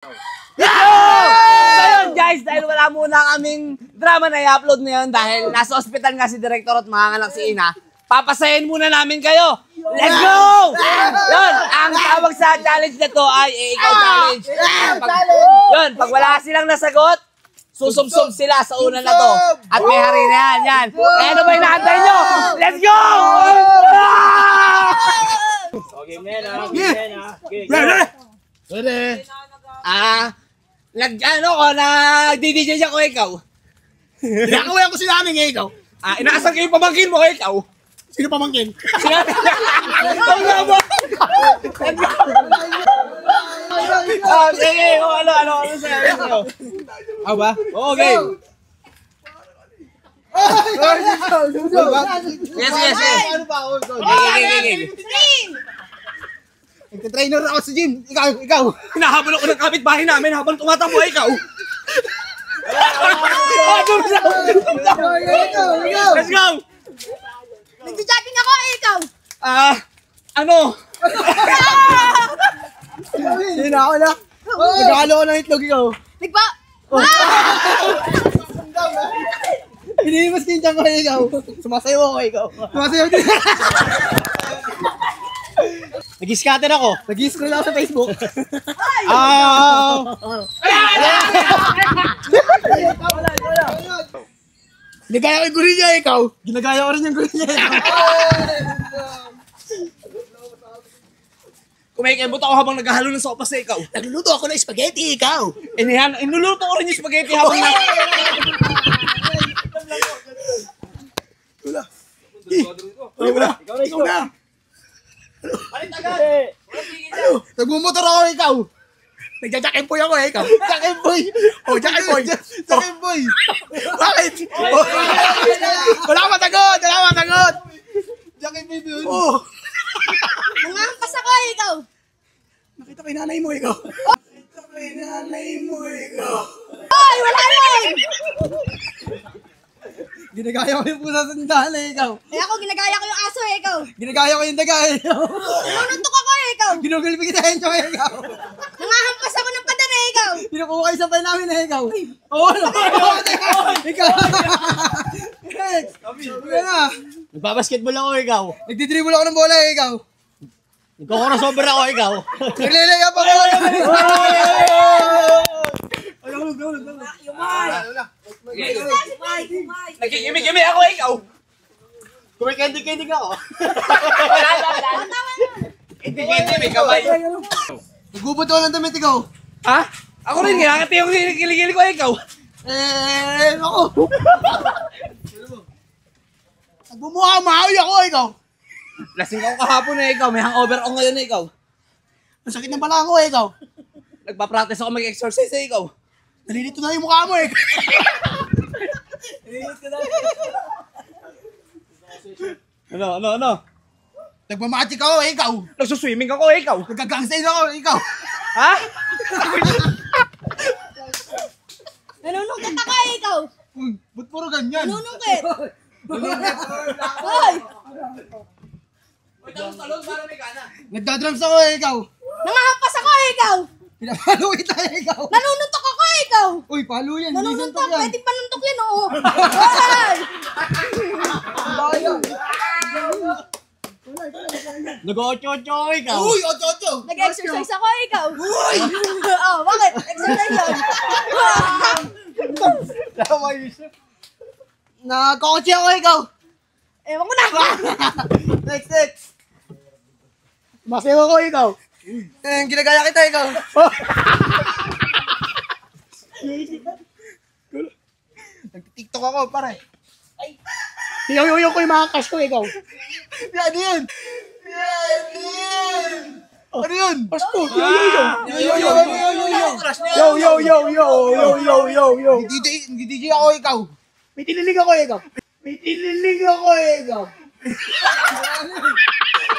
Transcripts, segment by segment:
So yun guys, dahil wala muna kaming drama na i-upload ngayon dahil nasa ospital nga si Director at manganganak si Ina, papasayin muna namin kayo. Let's go! Yun, ang tawag sa challenge na to ay ikaw challenge. Yun, pag wala silang nasagot, susubsob sila sa una na to. At may hari na yan, yan. Kaya ano ba inaantay nyo? Let's go! Okay, men ha. Ready? Nag-DJ siya ko ikaw. Kinakawayan ko si namin ikaw. Inaasar kayo pamangkin mo ko ikaw. Sino pamangkin? Sige, ano sa'yo? Ako ba? Okay. Sige. Ano ba ako? Nagka-trainer ako sa gym. Ikaw. Hinahabol ako ng kapitbahay namin habang tumatakbo ikaw. Let's go! Nagja-jogging ako, ikaw! Ano? Sino ako na? Nagkakalo ko ng itlog ikaw. Nagpa... Hinihimas kintiyan ko ikaw. Sumasayaw ako ikaw. Sumasayaw din. Nag-scatter ako. Nag-scroll ako sa Facebook. Ginagaya ko yung gorilla ikaw. Ginagaya ko rin yung gorilla ikaw. Kumikembot ako habang naghahalo ng sopa sa ikaw. Nagluluto ako ng spaghetti ikaw. Inuluto ko rin yung spaghetti habang na... Ikaw na. Nagmumotor ako ikaw. Nagja-jack-and-boy ako ikaw. Jack-and-boy. Jack-and-boy. Jack-and-boy. Bakit? Wala ka matagot. Jack-and-boy doon. Nangahampas ako, ikaw! Nakita ko yung nanay mo ikaw. Ay, wala yun! Ginagaya ko yung pusa sa tindahan ikaw. Ako, ginagaya ko yung aso, ikaw! Ginagaya ko yung daga ikaw. Nanuntok ako, ikaw! Ginugulpi kita yung choy ikaw. Nangahampas ako ng pader, ikaw! Pinukuha kayo sa pay namin ikaw. Oo, ikaw. Next. Ikaw na. Nagbabasketball ako ikaw. Nagdidribble ako ng bola ikaw. Nagko-crossover ako ikaw. Naglilayap ako. Nagkikimik-kimik ako ikaw. Kumikendik-kendik ako. Kendik-kendik, kamay. Nagubot ako ng damit ikaw. Ha? Ako rin, ngangati yung kiligili ko ikaw. Ako. Nagbumuha, mahawi ako ikaw. Lasing ako kahapon na ikaw, may hangover ako ngayon na ikaw. Ang sakit ng bala ko ikaw. Nagpa-practice ako mag-exercise na ikaw. Nalilito na yung mukha mo ikaw. Ano? Nagmamagic ako ikaw. Nagsuswimming ako ikaw. Nagkagangstays ako ikaw. Ha? Nanunungkit ako, ikaw! Ba't puro ganyan? Nanunungkit! Hoy! Talon para may kana. Nagdadrums ako ikaw. Nangahampas ako, ikaw! Pinapalo kita ikaw. Nanununtok ako, ikaw! Uy, palo yan. Nanununtok, pwedeng panuntok yan, oo! Hoy! Nag-ocho-ocho ikaw. Uy, ocho. Nag-exercise ako, ikaw! Uy! Oh, bakit? Exercise yun! Tama Yusuf. Nagkakotse ako ikaw. Ewan ko na! Next. Masayaw ako ikaw. Ginagaya kita ikaw. Nag-tiktok ako, pare. Hiyaw-hiyaw ko yung mga cash ko ikaw. Ano yun? Ano yun? Pasko. Yo. Nag-DJ ako ikaw. May tinilig ako ikaw.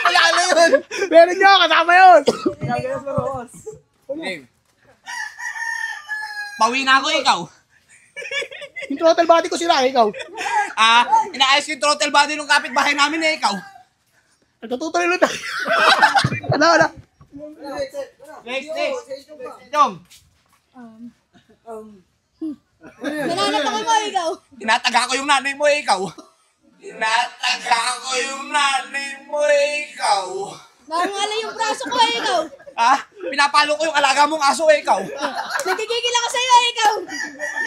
Wala na yun. Meron niya, kasama yun. Pawi na ako ikaw. Yung throttle body ko sila, ikaw. Inaayos yung throttle body ng kapitbahay namin eh, ikaw. Nagtutuloy tayo. Wala. Next. Jom. Nananap ako mo, ikaw. Tinataga ko yung nanay mo, ikaw. Tinataga ko yung nanay mo, ikaw. Nangangala yung braso ko, ikaw. Ha? Pinapalo ko yung alaga mong aso, ikaw. Nagkikigil ako sa'yo, ikaw.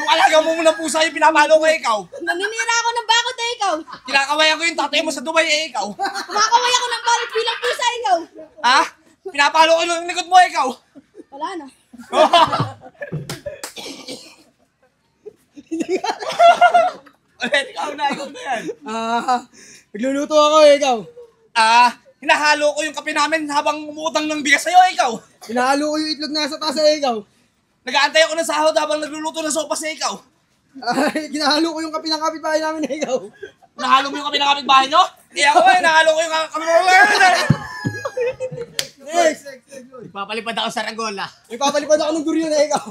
Yung alaga mo ng pusa yung pinapalo ko, ikaw. Naninira ako ng bakot, ikaw. Kinakawayan ko yung tatay mo sa Dubai, ikaw. Kumakaway ako ng balot bilang pusa, ikaw. Ha? Pinapalo ko yung likod mo, ikaw. Wala na. Ulit, ikaw na yan. Nagluluto ako, ikaw. Hinahalo ko yung kape namin habang umuutang ng bigas sa'yo, ikaw. Hinahalo ko yung itlog nasa tasa, ikaw. Nag-aantay ako ng sahod habang nagluluto ng sopas na ikaw. Ginahalo ko yung kape ng kapitbahay namin, ikaw. Nahalo mo yung kape ng kapitbahay nyo? Hindi ako nahalo ko yung kape. Next! Papalipad ako sa Rangola. Ipapalipad ako ng durian, ikaw.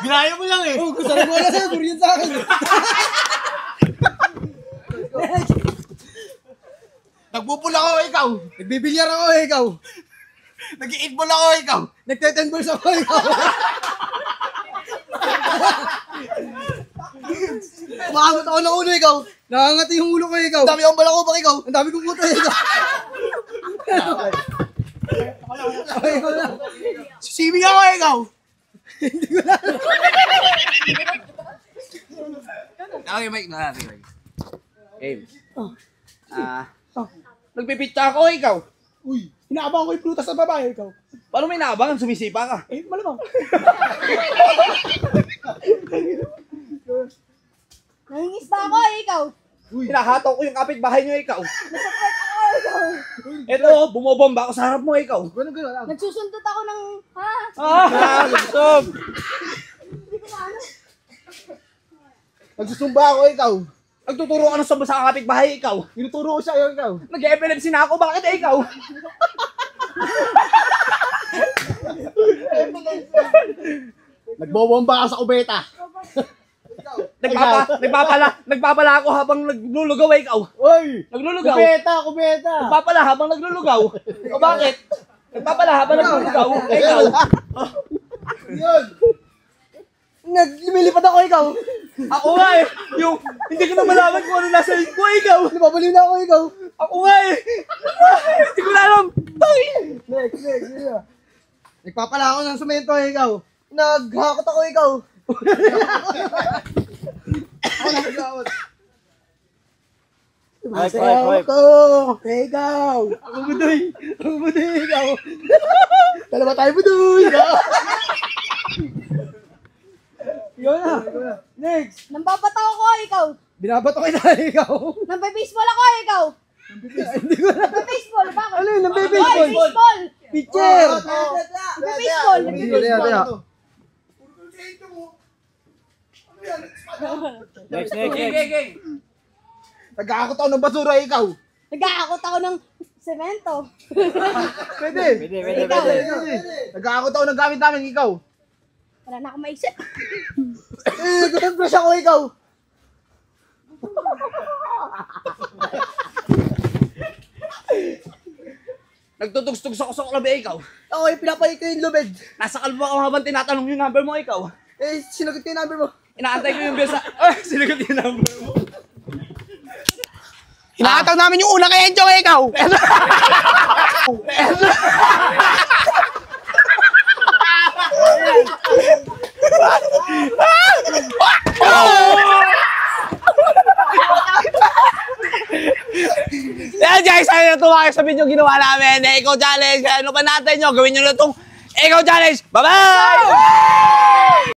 Ginaya mo lang eh. Oh, gusto rin wala sa'yo, durian sa akin. Nagbubul ako, ikaw. Nagbibilyar ako, ikaw. Nag-i-eatball ako, ikaw. Nagtetenballs ako, ikaw. Umakamot ako ng ulo, ikaw. Nakangati yung ulo ko, ikaw. Ang dami akong balakubak, ikaw. Ang dami kong kuto, ikaw. Sisibing ako, ikaw. Okay, Mike. Game. Nagpipitsa ako, ikaw. Uy, inaabang ko yung prutas sa babae, ikaw. Paano may naabangan? Sumisipa ka. Eh, malamang. Nangingisda ako, ikaw. Hinahatok ko yung kapitbahay nyo, ikaw. Nagsakwet ako, ikaw. Eto, bumobomba ako sa harap mo, ikaw. Ganun lang. Nagsusundot ako ng, ha? Gustob. Hindi ko maano. Nagsusumba ako, ikaw. Nagtuturo ka ng samba sa kapitbahay, ikaw. Tinuturo ko sa'yo, ikaw. Nag-epilepsy na ako, bakit ikaw? Nagbobomba ka sa kubeta. Nagpapala ako habang naglulugaw, ikaw. Uy! Naglulugaw. Kubeta! Nagpapala habang naglulugaw. O bakit? Nagpapala habang naglulugaw. Ikaw. Yun! Lumilipad ako, ikaw. Ako nga eh. Yung hindi ko na malaman kung ano nasa ko, ikaw. Napabaliw na ako, ikaw. Ako nga eh. Hindi ko na alam. Next. Yeah. Nagpapala ako ng semento, ikaw. Naghakot ako, ikaw. Ako naghakot. Masayaw ko. Ikaw. Ako budoy, ikaw. Dalawa tayo budoy. Ikaw na. Next. Nambabato ako, ikaw. Binabato kita, ikaw. Nambay-baseball ako, ikaw. Hindi ko na. Nambay-baseball, bakit? Ano yun? Oy, Nambay-baseball? baseball! Pitcher. Nambay-baseball! Teka. Next. Game. Nag-aakot ako ng basura, ikaw. Nag-aakot ako ng semento. Pwede. Ikaw. Nag-aakot ako ng gamit namin, ikaw. Wala na akong maisip. Nag-toothbrush ako, ikaw. Nagtutugstog sa klabe, ikaw. Ako yung pinapahit ko yung lubed. Nasa kalbo ako habang tinatanong yung number mo, ikaw. Eh, sinagot ko yung number mo. Inaantay ko yung bill sa... Ay, sinagot yung number mo. Hinakataw namin yung una kay Enjo, ikaw. Yan guys, sana natuwa kayo sa video ginawa namin. Eco Challenge. Kaya ano pa natin nyo, gawin nyo na itong Eco Challenge. Bye-bye!